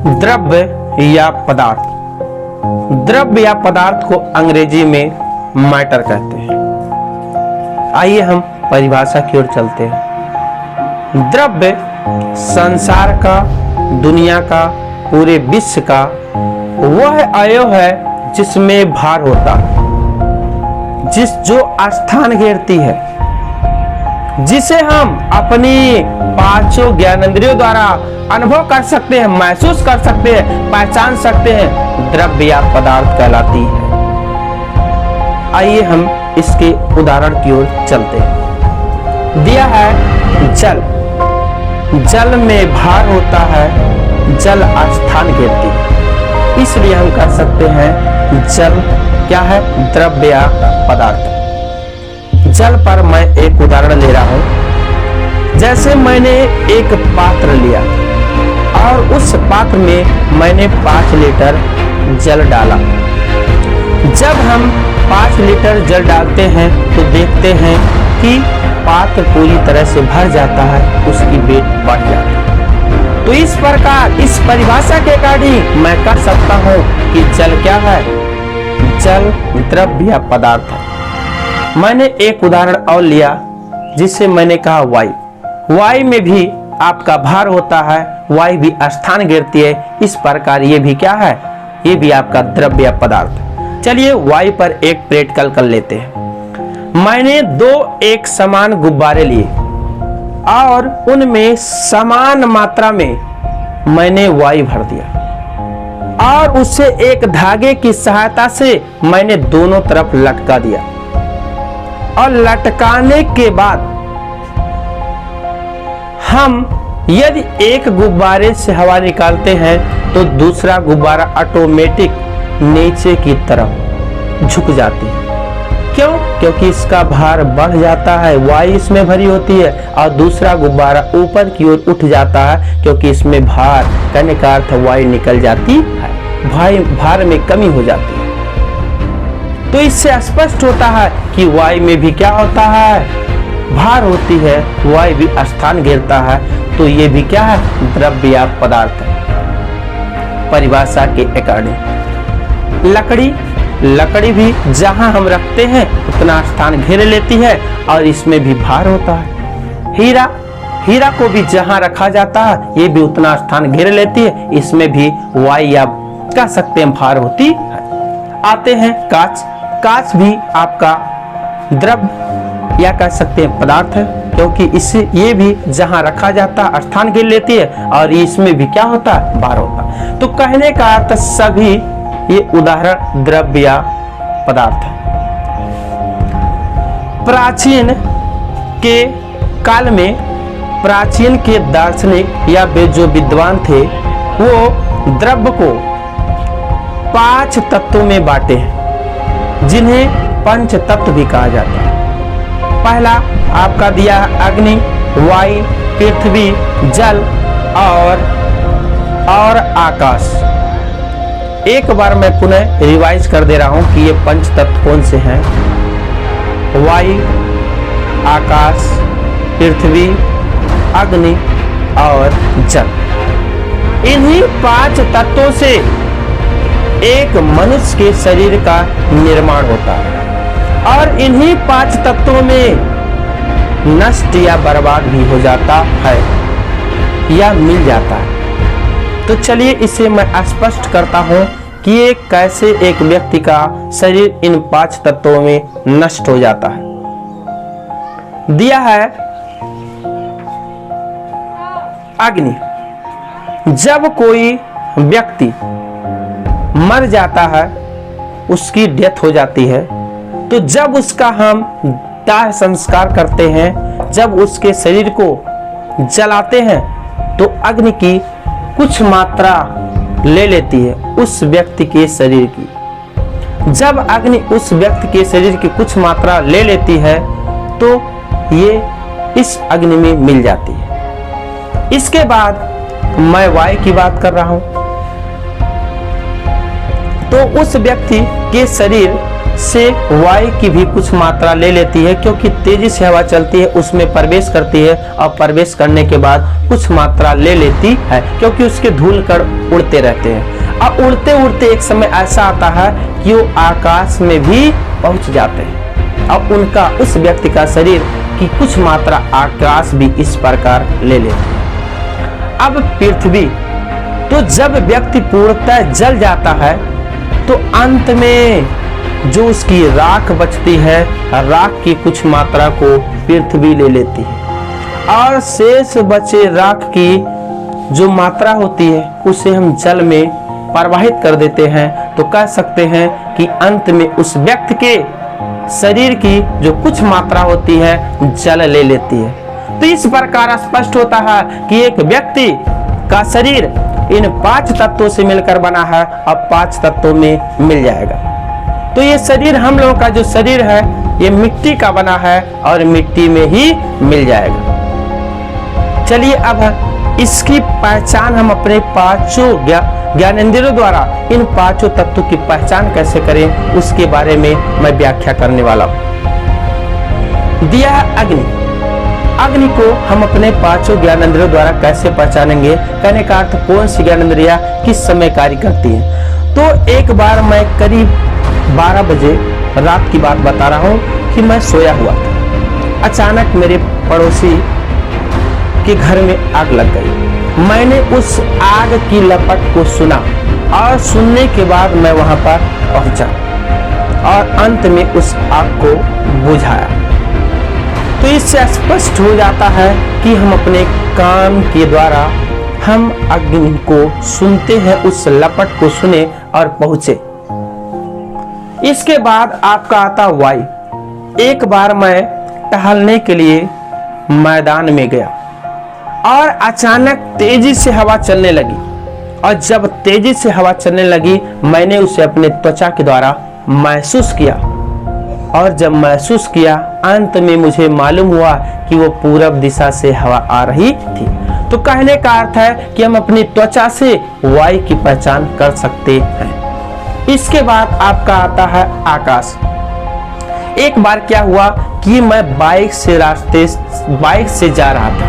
द्रव्य या पदार्थ। द्रव्य या पदार्थ को अंग्रेजी में मैटर कहते हैं। आइए हम परिभाषा की ओर चलते हैं। द्रव्य संसार का, दुनिया का, पूरे विश्व का वह अवयव है जिसमें भार होता है, जो स्थान घेरती है, जिसे हम अपनी पांचों ज्ञानेंद्रियों द्वारा अनुभव कर सकते हैं, महसूस कर सकते हैं, पहचान सकते हैं, द्रव्य या पदार्थ कहलाती है। आइए हम इसके उदाहरण की ओर चलते हैं। दिया है जल। जल में भार होता है, जल स्थान घेरती है, इसलिए हम कह सकते हैं जल क्या है? द्रव्य या पदार्थ। जल पर मैं एक उदाहरण ले रहा हूं। जैसे मैंने एक पात्र लिया और उस पात्र में मैंने 5 लीटर जल डाला। जब हम 5 लीटर जल डालते हैं तो देखते हैं कि पात्र पूरी तरह से भर जाता है, उसकी वेट बढ़ जाती है। तो इस प्रकार इस परिभाषा के अकॉर्डिंग मैं कह सकता हूं कि जल क्या है? जल द्रव्य या पदार्थ है। मैंने एक उदाहरण और लिया जिससे मैंने कहा वायु। वायु में भी आपका भार होता है, वायु भी स्थान घेरती है। इस प्रकार ये भी क्या है? ये भी आपका द्रव्य या पदार्थ। चलिए वायु पर एक प्रैक्टिकल कर लेते हैं। मैंने 2 एक समान गुब्बारे लिए और उनमें समान मात्रा में मैंने वायु भर दिया और उससे एक धागे की सहायता से मैंने दोनों तरफ लटका दिया और लटकाने के बाद हम यदि एक गुब्बारे से हवा निकालते हैं तो दूसरा गुब्बारा ऑटोमेटिक नीचे की तरफ झुक जाती है। क्यों? क्योंकि इसका भार बढ़ जाता है, वायु इसमें भरी होती है, और दूसरा गुब्बारा ऊपर की ओर उठ जाता है क्योंकि इसमें भार, कहने का अर्थ वायु निकल जाती है, भार में कमी हो जाती है। तो इससे स्पष्ट होता है कि वायु में भी क्या होता है? भार होती है, वायु भी स्थान घेरता है। तो ये भी क्या है? द्रव्य या पदार्थ है परिभाषा के अकॉर्डिंग। लकड़ी भी जहां हम रखते हैं उतना स्थान घेर लेती है और इसमें भी भार होता है। हीरा को भी जहां रखा जाता है ये भी उतना स्थान घेर लेती है, इसमें भी वायु या कह सकते हैं भार होती है। आते हैं कांच भी आपका द्रव्य या कह सकते हैं पदार्थ है, क्योंकि इससे ये भी जहां रखा जाता है स्थान घेर लेती है और इसमें भी क्या होता है? भार होता है। तो कहने का अर्थ सभी ये उदाहरण द्रव्य या पदार्थ है। प्राचीन के काल में प्राचीन के दार्शनिक या जो विद्वान थे वो द्रव्य को 5 तत्वों में बांटे हैं, जिन्हें पंच तत्व भी कहा जाता है। पहला आपका दिया अग्नि, वायु, पृथ्वी, जल और आकाश। एक बार मैं पुनः रिवाइज कर दे रहा हूं कि ये पंच तत्व कौन से हैं? वायु, आकाश, पृथ्वी, अग्नि और जल। इन्हीं 5 तत्वों से एक मनुष्य के शरीर का निर्माण होता है और इन्हीं 5 तत्वों में नष्ट या बर्बाद भी हो जाता है या मिल जाता है। तो चलिए इसे मैं स्पष्ट करता हूं कि ये कैसे एक व्यक्ति का शरीर इन 5 तत्वों में नष्ट हो जाता है। दिया है अग्नि। जब कोई व्यक्ति मर जाता है, उसकी डेथ हो जाती है, तो जब उसका हम दाह संस्कार करते हैं, जब उसके शरीर को जलाते हैं तो अग्नि की कुछ मात्रा ले लेती है उस व्यक्ति के शरीर की। जब अग्नि उस व्यक्ति के शरीर की कुछ मात्रा ले लेती है तो ये इस अग्नि में मिल जाती है। इसके बाद मैं वायु की बात कर रहा हूं। तो उस व्यक्ति के शरीर से वायु की भी कुछ मात्रा ले लेती है, क्योंकि तेजी से हवा चलती है उसमें प्रवेश करती है और प्रवेश करने के बाद कुछ मात्रा ले लेती है, क्योंकि उसके धूल कण उड़ते रहते हैं। अब उड़ते उड़ते एक समय ऐसा आता है कि वो आकाश में भी पहुंच जाते हैं। अब उनका उस व्यक्ति का शरीर की कुछ मात्रा आकाश भी इस प्रकार ले लेते हैं। अब पृथ्वी, तो जब व्यक्ति पूर्णतः जल जाता है तो अंत में जो उसकी राख बचती है, राख की कुछ मात्रा को पृथ्वी ले लेती है और शेष बचे राख की जो मात्रा होती है उसे हम जल में प्रवाहित कर देते हैं। तो कह सकते हैं कि अंत में उस व्यक्ति के शरीर की जो कुछ मात्रा होती है जल ले लेती है। तो इस प्रकार स्पष्ट होता है कि एक व्यक्ति का शरीर इन 5 तत्वों से मिलकर बना है, अब 5 तत्वों में मिल जाएगा। तो ये शरीर, हम लोगों का जो शरीर है ये मिट्टी का बना है और मिट्टी में ही मिल जाएगा। चलिए अब इसकी पहचान हम अपने 5 ज्ञानेंद्रियों द्वारा इन 5 तत्वों की पहचान कैसे करें उसके बारे में मैं व्याख्या करने वाला हूं। दिया है अग्नि। अग्नि को हम अपने 5 ज्ञानेंद्रियों द्वारा कैसे पहचानेंगे, कहने का अर्थ कौन सी ज्ञानेंद्रियां किस समय कार्य करती हैं। तो एक बार मैं करीब 12 बजे रात की बात बता रहा हूं कि मैं सोया हुआ था। अचानक मेरे पड़ोसी के घर में आग लग गई। मैंने उस आग की लपट को सुना और सुनने के बाद मैं वहां पर पहुंचा और अंत में उस आग को बुझाया। तो इससे स्पष्ट हो जाता है कि हम अपने कान के द्वारा हम अग्नि को सुनते हैं, उस लपट को सुने और पहुंचे। इसके बाद आपका आता वायु। एक बार मैं टहलने के लिए मैदान में गया और अचानक तेजी से हवा चलने लगी, और जब तेजी से हवा चलने लगी मैंने उसे अपने त्वचा के द्वारा महसूस किया, और जब महसूस किया अंत में मुझे मालूम हुआ कि वो पूरब दिशा से हवा आ रही थी। तो कहने का अर्थ है कि हम अपनी त्वचा से वायु की पहचान कर सकते हैं। इसके बाद आपका आता है आकाश। एक बार क्या हुआ कि मैं बाइक से जा रहा था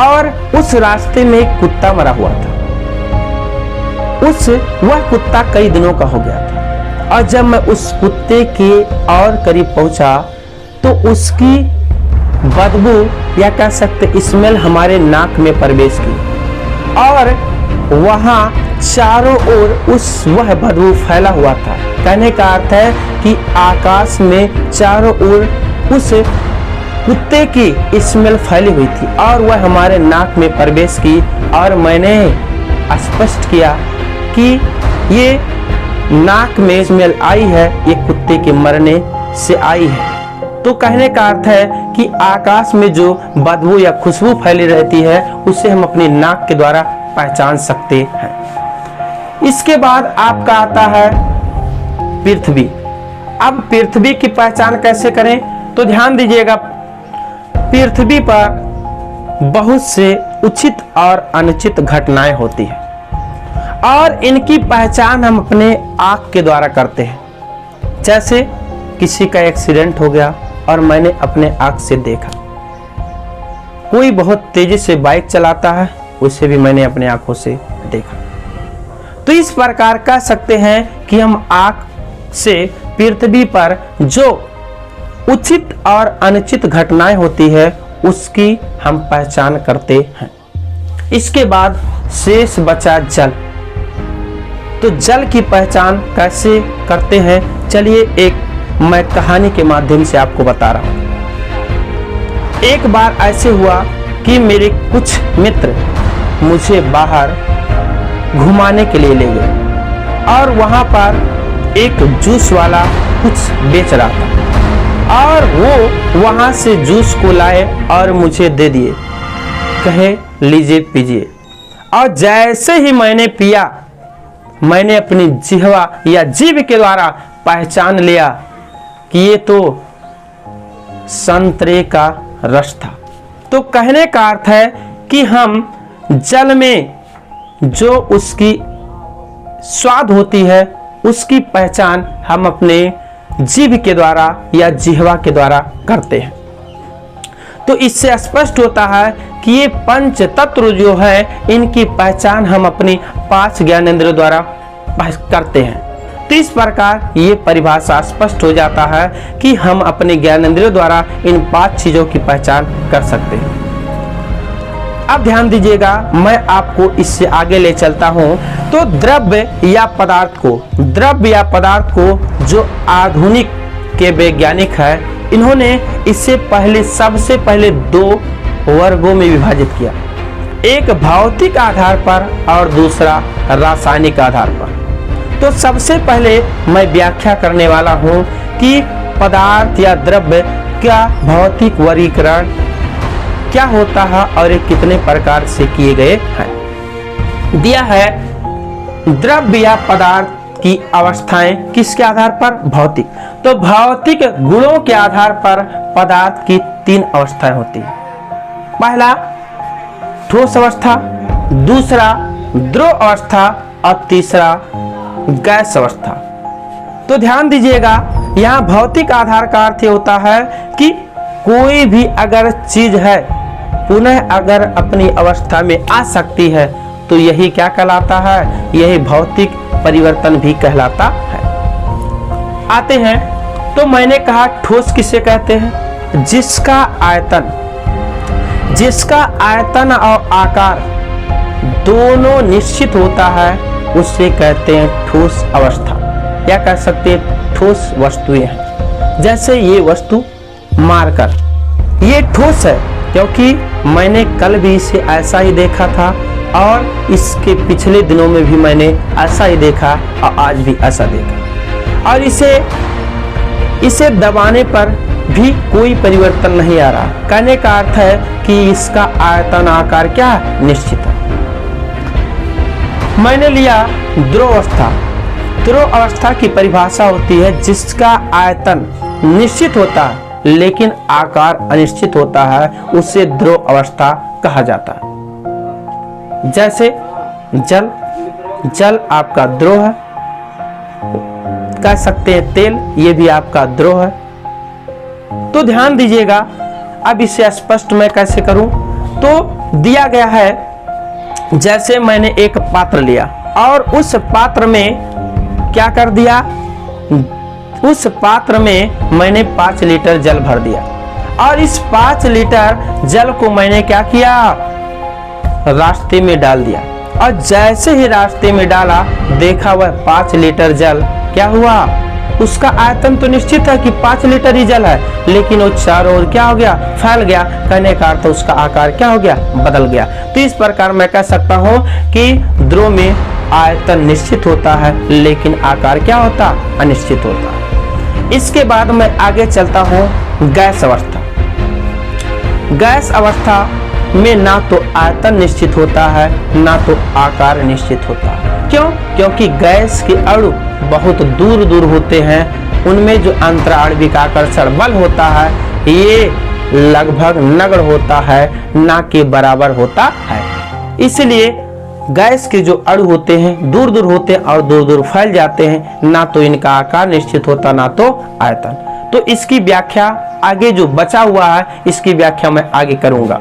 और उस रास्ते में एक कुत्ता मरा हुआ था। वह कुत्ता कई दिनों का हो गया था, और जब मैं उस कुत्ते के और करीब पहुंचा तो उसकी बदबू या कह सकते स्मेल हमारे नाक में प्रवेश की, और वहां चारों ओर वह बदबू फैला हुआ था। कहने का अर्थ है कि आकाश में चारों ओर उस कुत्ते की स्मेल फैली हुई थी और वह हमारे नाक में प्रवेश की, और मैंने स्पष्ट किया कि ये नाक में स्मेल आई है, ये कुत्ते के मरने से आई है। तो कहने का अर्थ है कि आकाश में जो बदबू या खुशबू फैली रहती है उसे हम अपनी नाक के द्वारा पहचान सकते हैं। इसके बाद आपका आता है पृथ्वी। अब पृथ्वी की पहचान कैसे करें, तो ध्यान दीजिएगा, पृथ्वी पर बहुत से उचित और अनुचित घटनाएं होती हैं और इनकी पहचान हम अपने आँख के द्वारा करते हैं। जैसे किसी का एक्सीडेंट हो गया और मैंने अपने आँख से देखा, कोई बहुत तेजी से बाइक चलाता है, उसे भी मैंने अपने आंखों से देखा। तो इस प्रकार कह सकते हैं कि हम आँख से पृथ्वी पर जो उचित और अनुचित घटनाएं होती है उसकी हम पहचान करते हैं। इसके बाद शेष बचा जल। तो जल की पहचान कैसे करते हैं, चलिए एक मैं कहानी के माध्यम से आपको बता रहा हूं। एक बार ऐसे हुआ कि मेरे कुछ मित्र मुझे बाहर घुमाने के लिए ले गए और वहां पर एक जूस वाला कुछ बेच रहा था और वो वहां से जूस को लाए और मुझे दे दिए, कहे लीजिए पीजिए। और जैसे ही मैंने पिया, मैंने अपनी जिह्वा या जीभ के द्वारा पहचान लिया कि ये तो संतरे का रस था। तो कहने का अर्थ है कि हम जल में जो उसकी स्वाद होती है उसकी पहचान हम अपने जीभ के द्वारा या जिह्वा के द्वारा करते हैं। तो इससे स्पष्ट होता है कि ये पंच तत्व जो है इनकी पहचान हम अपनी 5 ज्ञानेंद्रियों द्वारा करते हैं। तो इस प्रकार ये परिभाषा स्पष्ट हो जाता है कि हम अपने ज्ञानेंद्रियों द्वारा इन 5 चीजों की पहचान कर सकते हैं। अब ध्यान दीजिएगा, मैं आपको इससे आगे ले चलता हूं। तो द्रव्य या पदार्थ को जो आधुनिक के वैज्ञानिक है, इन्होंने इससे पहले सबसे पहले 2 वर्गों में विभाजित किया, एक भौतिक आधार पर और दूसरा रासायनिक आधार पर। तो सबसे पहले मैं व्याख्या करने वाला हूं कि पदार्थ या द्रव्य का भौतिक वर्गीकरण क्या होता है और ये कितने प्रकार से किए गए हैं। दिया है द्रव्य या पदार्थ की अवस्थाएं किसके आधार पर? भौतिक। तो भौतिक गुणों के आधार पर पदार्थ की 3 अवस्थाएं होती है। पहला ठोस अवस्था, दूसरा द्रव अवस्था और तीसरा गैस अवस्था। तो ध्यान दीजिएगा, यहाँ भौतिक आधार का अर्थ होता है कि कोई भी अगर चीज है पुनः अगर अपनी अवस्था में आ सकती है तो यही क्या कहलाता है? यही भौतिक परिवर्तन भी कहलाता है। आते हैं, तो मैंने कहा ठोस किसे कहते हैं? जिसका आयतन और आकार दोनों निश्चित होता है उससे कहते हैं ठोस अवस्था, या कह सकते हैं ठोस वस्तुएं हैं। जैसे ये वस्तु मार्कर, ये ठोस है क्योंकि मैंने कल भी इसे ऐसा ही देखा था और इसके पिछले दिनों में भी मैंने ऐसा ही देखा और आज भी ऐसा देखा, और इसे दबाने पर भी कोई परिवर्तन नहीं आ रहा। कहने का अर्थ है कि इसका आयतन आकार क्या है? निश्चित है। मैंने लिया द्रव अवस्था। द्रव अवस्था की परिभाषा होती है जिसका आयतन निश्चित होता है लेकिन आकार अनिश्चित होता है, उसे द्रव अवस्था कहा जाता है। जैसे जल आपका द्रव है, कह सकते हैं तेल, ये भी आपका द्रव है। तो ध्यान दीजिएगा, अब इसे स्पष्ट मैं कैसे करूं? तो दिया गया है, जैसे मैंने एक पात्र लिया और उस पात्र में क्या कर दिया? उस पात्र में मैंने 5 लीटर जल भर दिया और इस 5 लीटर जल को मैंने क्या किया? रास्ते में डाल दिया, और जैसे ही रास्ते में डाला देखा वह 5 लीटर जल क्या हुआ? उसका आयतन तो निश्चित है कि 5 लीटर ही जल है, लेकिन वो चारों ओर क्या हो गया? फैल गया। कहने का अर्थ उसका आकार क्या हो गया? बदल गया। तो इस प्रकार मैं कह सकता हूं कि द्रव में आयतन निश्चित होता है लेकिन आकार क्या होता? अनिश्चित होता है। इसके बाद मैं आगे चलता हूं गैस अवस्था। गैस अवस्था में ना तो आयतन निश्चित होता है ना तो आकार निश्चित होता है। क्यों? क्योंकि गैस के अणु बहुत दूर दूर होते हैं, उनमें जो अंतराणविक आकर्षण बल होता है ये लगभग नगण्य होता है, ना के बराबर होता है। इसलिए गैस के जो अणु होते हैं दूर दूर होते हैं और दूर दूर फैल जाते हैं, ना तो इनका आकार निश्चित होता ना तो आयतन। तो इसकी व्याख्या आगे जो बचा हुआ है इसकी व्याख्या मैं आगे करूंगा।